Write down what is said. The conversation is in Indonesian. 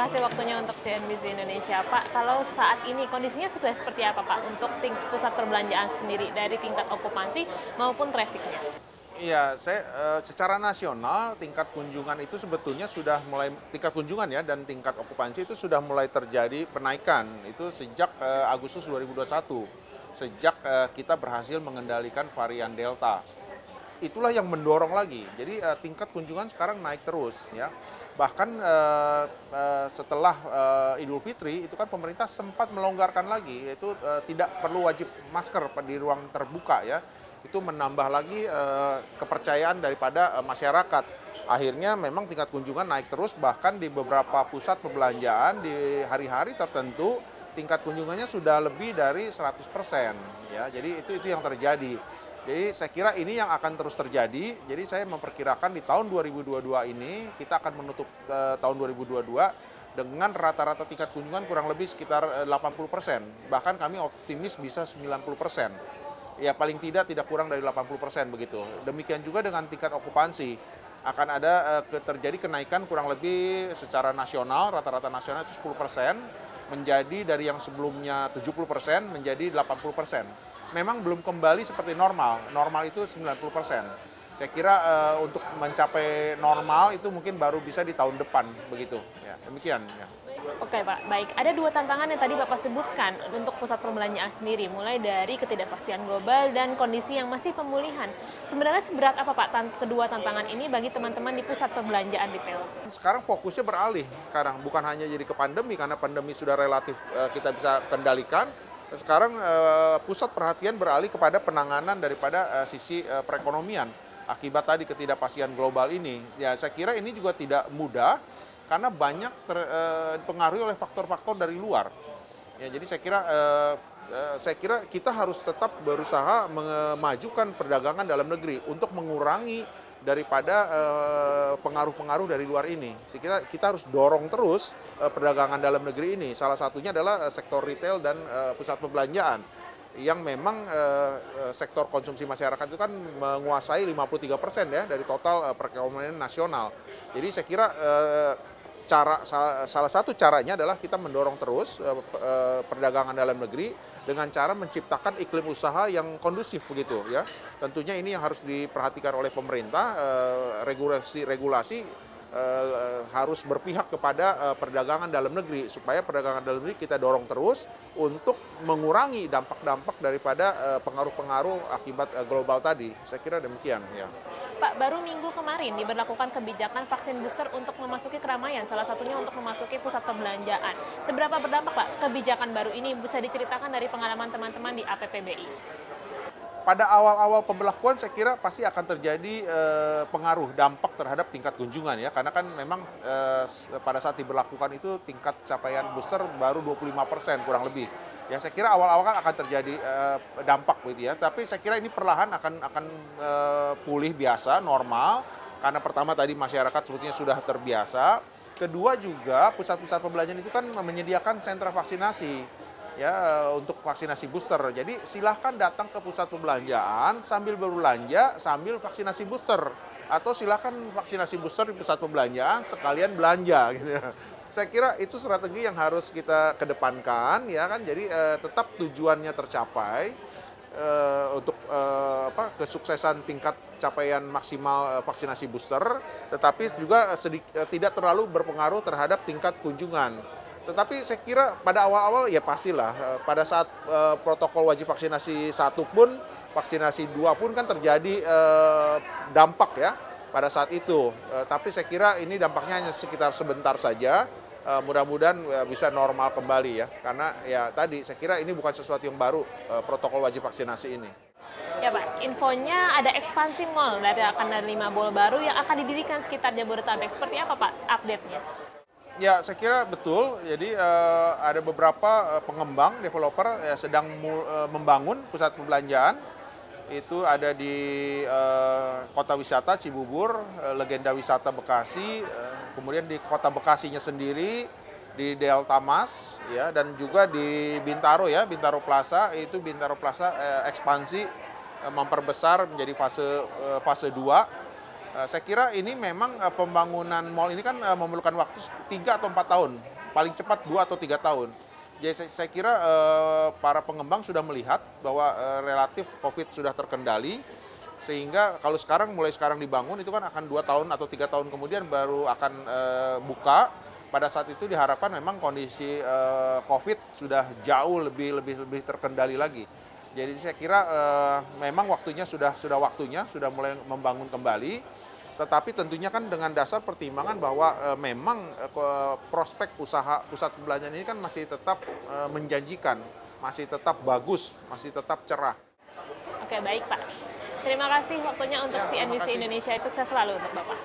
kasih waktunya untuk CNBC Indonesia. Pak, kalau saat ini kondisinya sudah seperti apa Pak untuk pusat perbelanjaan sendiri dari tingkat okupansi maupun trafficnya? Iya, secara nasional tingkat kunjungan itu sebetulnya sudah mulai tingkat kunjungan ya dan tingkat okupansi itu sudah mulai terjadi penaikan itu sejak Agustus 2021. Sejak kita berhasil mengendalikan varian Delta. Itulah yang mendorong lagi. Jadi tingkat kunjungan sekarang naik terus ya. Bahkan setelah Idul Fitri itu kan pemerintah sempat melonggarkan lagi yaitu tidak perlu wajib masker di ruang terbuka ya. Itu menambah lagi kepercayaan daripada masyarakat. Akhirnya memang tingkat kunjungan naik terus, bahkan di beberapa pusat perbelanjaan di hari-hari tertentu tingkat kunjungannya sudah lebih dari 100%. Ya, jadi itu yang terjadi. Jadi saya kira ini yang akan terus terjadi. Jadi saya memperkirakan di tahun 2022 ini kita akan menutup tahun 2022 dengan rata-rata tingkat kunjungan kurang lebih sekitar 80%. Bahkan kami optimis bisa 90%. Ya paling tidak kurang dari 80% begitu. Demikian juga dengan tingkat okupansi. Akan ada terjadi kenaikan kurang lebih secara nasional, rata-rata nasional itu 10%, menjadi dari yang sebelumnya 70% menjadi 80%. Memang belum kembali seperti normal. Normal itu 90%. Saya kira untuk mencapai normal itu mungkin baru bisa di tahun depan begitu. Ya, demikian ya. Oke Pak, baik. Ada dua tantangan yang tadi Bapak sebutkan untuk pusat perbelanjaan sendiri, mulai dari ketidakpastian global dan kondisi yang masih pemulihan. Sebenarnya seberat apa Pak kedua tantangan ini bagi teman-teman di pusat perbelanjaan retail? Sekarang fokusnya beralih, sekarang bukan hanya jadi ke pandemi, karena pandemi sudah relatif kita bisa kendalikan. Sekarang pusat perhatian beralih kepada penanganan daripada sisi perekonomian akibat tadi ketidakpastian global ini. Ya saya kira ini juga tidak mudah, karena banyak dipengaruhi oleh faktor-faktor dari luar. Ya, jadi saya kira kita harus tetap berusaha memajukan perdagangan dalam negeri untuk mengurangi daripada pengaruh-pengaruh dari luar ini. Kita harus dorong terus perdagangan dalam negeri ini. Salah satunya adalah sektor retail dan pusat perbelanjaan yang memang sektor konsumsi masyarakat itu kan menguasai 53% ya dari total perekonomian nasional. Jadi saya kira salah satu caranya adalah kita mendorong terus perdagangan dalam negeri dengan cara menciptakan iklim usaha yang kondusif begitu ya. Tentunya ini yang harus diperhatikan oleh pemerintah, regulasi harus berpihak kepada perdagangan dalam negeri supaya perdagangan dalam negeri kita dorong terus untuk mengurangi dampak-dampak daripada pengaruh-pengaruh akibat global tadi. Saya kira demikian ya. Pak, baru minggu kemarin diberlakukan kebijakan vaksin booster untuk memasuki keramaian, salah satunya untuk memasuki pusat perbelanjaan. Seberapa berdampak Pak kebijakan baru ini, bisa diceritakan dari pengalaman teman-teman di APPBI? Pada awal-awal pemberlakuan saya kira pasti akan terjadi pengaruh dampak terhadap tingkat kunjungan ya, karena kan memang pada saat diberlakukan itu tingkat capaian booster baru 25% kurang lebih. Ya saya kira awal-awal kan akan terjadi dampak gitu ya, tapi saya kira ini perlahan akan pulih biasa normal, karena pertama tadi masyarakat sebetulnya sudah terbiasa. Kedua juga pusat-pusat perbelanjaan itu kan menyediakan sentra vaksinasi ya untuk vaksinasi booster. Jadi silahkan datang ke pusat perbelanjaan sambil berbelanja sambil vaksinasi booster, atau silahkan vaksinasi booster di pusat perbelanjaan sekalian belanja gitu ya. Saya kira itu strategi yang harus kita kedepankan ya kan. Jadi tetap tujuannya tercapai untuk kesuksesan tingkat capaian maksimal vaksinasi booster, tetapi juga tidak terlalu berpengaruh terhadap tingkat kunjungan. Tetapi saya kira pada awal-awal ya pastilah pada saat protokol wajib vaksinasi 1 pun, vaksinasi 2 pun kan terjadi dampak ya pada saat itu. Tapi saya kira ini dampaknya hanya sekitar sebentar saja. Mudah-mudahan bisa normal kembali ya. Karena ya tadi saya kira ini bukan sesuatu yang baru protokol wajib vaksinasi ini. Ya Pak, infonya ada ekspansi mall akan ada 5 mall baru yang akan didirikan sekitar Jabodetabek. Seperti apa Pak update-nya? Ya, saya kira betul. Jadi ada beberapa pengembang, developer sedang membangun pusat perbelanjaan. Itu ada di kota wisata Cibubur, legenda wisata Bekasi, kemudian di kota Bekasinya sendiri, di Delta Mas, ya, dan juga di Bintaro ya, Bintaro Plaza. Itu Bintaro Plaza ekspansi memperbesar menjadi fase 2. Saya kira ini memang pembangunan mal ini kan memerlukan waktu 3 atau 4 tahun paling cepat 2 atau 3 tahun. Jadi saya kira para pengembang sudah melihat bahwa relatif COVID sudah terkendali, sehingga kalau mulai sekarang dibangun itu kan akan 2 tahun atau 3 tahun kemudian baru akan buka. Pada saat itu diharapkan memang kondisi COVID sudah jauh lebih terkendali lagi. Jadi saya kira memang waktunya sudah mulai membangun kembali. Tetapi tentunya kan dengan dasar pertimbangan bahwa memang prospek usaha pusat perbelanjaan ini kan masih tetap menjanjikan, masih tetap bagus, masih tetap cerah. Oke, baik Pak. Terima kasih waktunya untuk Ya, terima CNBC kasih. Indonesia. Sukses selalu untuk Bapak.